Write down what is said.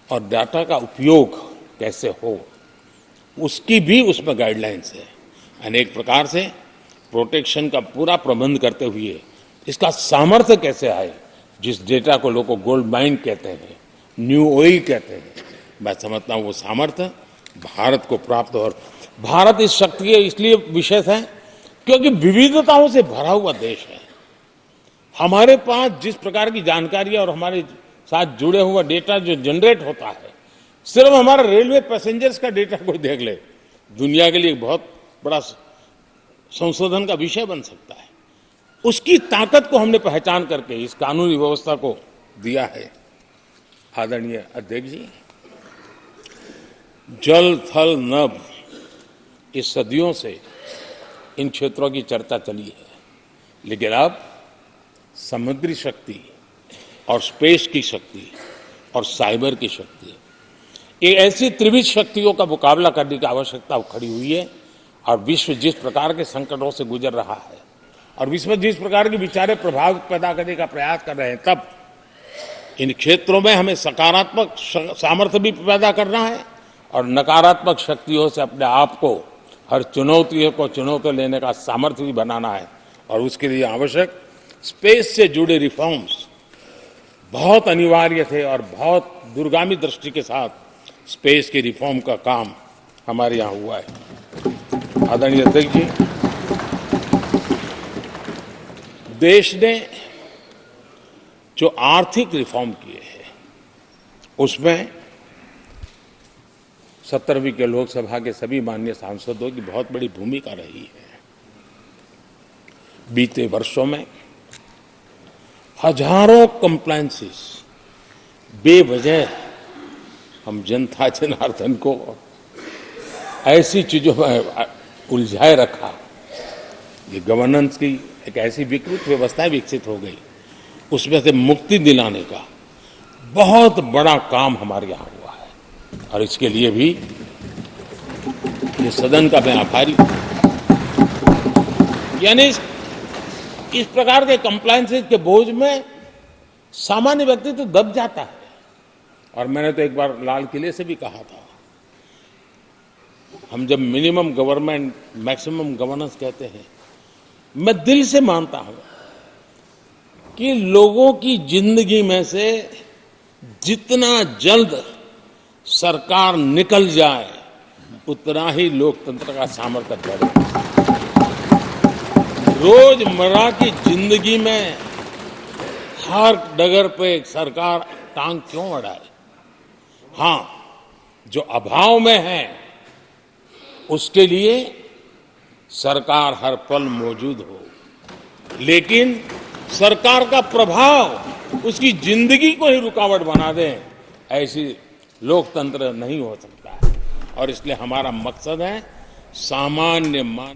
और डाटा का उपयोग कैसे हो, उसकी भी उसमें गाइडलाइंस है। अनेक प्रकार से प्रोटेक्शन का पूरा प्रबंध करते हुए इसका सामर्थ्य कैसे आए, जिस डेटा को लोगों गोल्ड माइन कहते हैं, न्यू ऑयल कहते हैं, मैं समझता हूं वो सामर्थ्य भारत को प्राप्त हो। और भारत इस शक्ति के इसलिए विशेष है क्योंकि विविधताओं से भरा हुआ देश है। हमारे पास जिस प्रकार की जानकारी और हमारे साथ जुड़े हुआ डेटा जो जनरेट होता है, सिर्फ हमारा रेलवे पैसेंजर्स का डेटा कोई देख ले, दुनिया के लिए बहुत बड़ा संशोधन का विषय बन सकता है। उसकी ताकत को हमने पहचान करके इस कानूनी व्यवस्था को दिया है। आदरणीय अध्यक्ष जी, जल थल नभ, इस सदियों से इन क्षेत्रों की चर्चा चली है, लेकिन अब समुद्री शक्ति और स्पेस की शक्ति और साइबर की शक्ति, ये ऐसी त्रिविध शक्तियों का मुकाबला करने की आवश्यकता खड़ी हुई है। और विश्व जिस प्रकार के संकटों से गुजर रहा है और विश्व जिस प्रकार के विचारे प्रभाव पैदा करने का प्रयास कर रहे हैं, तब इन क्षेत्रों में हमें सकारात्मक सामर्थ्य भी पैदा करना है और नकारात्मक शक्तियों से अपने आप को, हर चुनौती को चुनौती लेने का सामर्थ्य भी बनाना है। और उसके लिए आवश्यक स्पेस से जुड़े रिफॉर्म्स बहुत अनिवार्य थे और बहुत दूरगामी दृष्टि के साथ स्पेस के रिफॉर्म का काम हमारे यहाँ हुआ है। आदरणीय अध्यक्ष जी, देश ने जो आर्थिक रिफॉर्म किए हैं उसमें 17वीं के लोकसभा के सभी माननीय सांसदों की बहुत बड़ी भूमिका रही है। बीते वर्षों में हजारों कंप्लायंसेस बेवजह हम जनता जनार्दन को ऐसी चीजों में उलझाए रखा। ये गवर्नेंस की एक ऐसी विकृत व्यवस्था विकसित हो गई, उसमें से मुक्ति दिलाने का बहुत बड़ा काम हमारे यहाँ हुआ है। और इसके लिए भी ये सदन का मैं आभारी हूं। यानी इस प्रकार के कंप्लायंसेस के बोझ में सामान्य व्यक्ति तो दब जाता है। और मैंने तो एक बार लाल किले से भी कहा था, हम जब मिनिमम गवर्नमेंट मैक्सिमम गवर्नेंस कहते हैं, मैं दिल से मानता हूं कि लोगों की जिंदगी में से जितना जल्द सरकार निकल जाए उतना ही लोकतंत्र का सामर्थ्य बढ़े। रोजमर्रा की जिंदगी में हर डगर पे सरकार टांग क्यों अड़ाए? हां, जो अभाव में है उसके लिए सरकार हर पल मौजूद हो, लेकिन सरकार का प्रभाव उसकी जिंदगी को ही रुकावट बना दे, ऐसी लोकतंत्र नहीं हो सकता है। और इसलिए हमारा मकसद है सामान्य मान